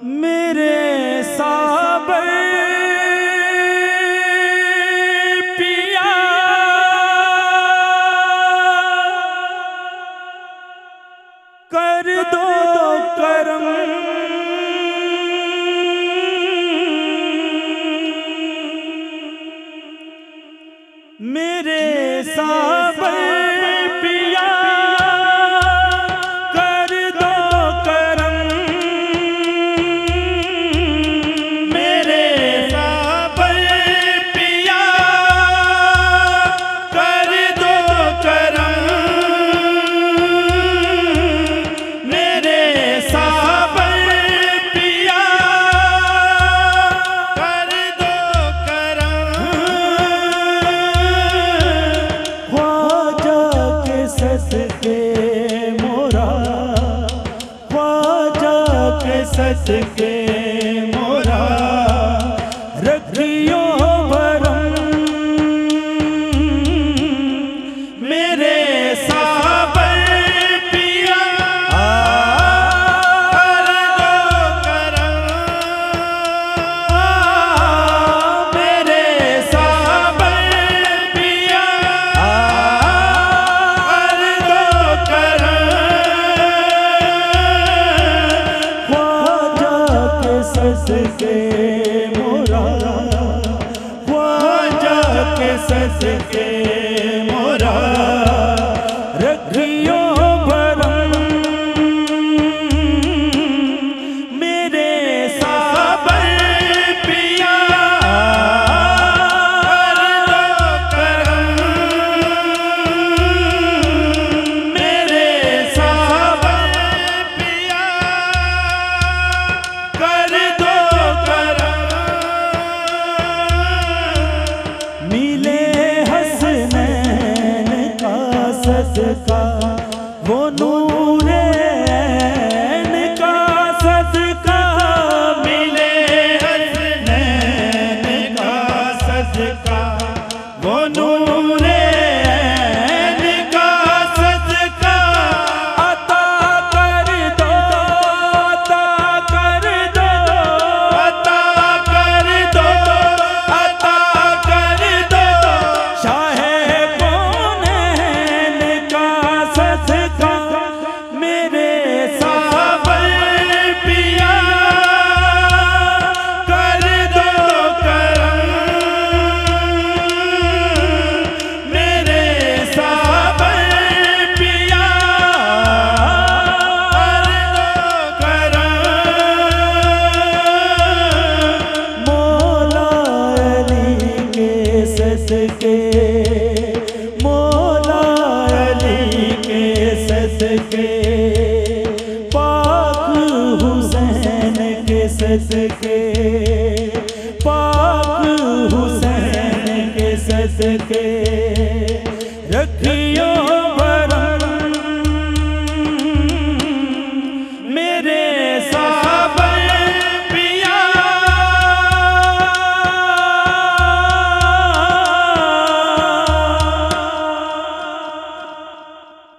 मेरे साबर पिया कर दो करम, मेरे साबर पिया कर दो करम, मेरे साबर पिया कर दो करम, मेरे साबर पिया कर दो करम। ख्वाजा के सदके मोरा, ख्वाजा के सदके मोरा रखियो भरम, मेरे साबर पिया कर दो करम, मेरे साबर पिया कर दो करम। ख्वाजा के सदके मोरा, ख्वाजा के सदके मोरा रखियो भरम, मेरे साबर पिया कर दो करम, मेरे साबर पिया कर दो करम। मिले हसनैन का सदका, वो नूरे ऐन का सदका, मिले हसनैन का सदका, वो नूरे ऐन का सदका अता कर दो, अता कर दो, अता कर दो, अता कर दो, शाहे कौनैन का सदका, मेरे साबर पिया कर दो करम, मेरे साबर पिया कर दो करम। मौला अली के सदके, मौला अली के सदके, पाक हुसैन के सदके, पाक हुसैन के सदके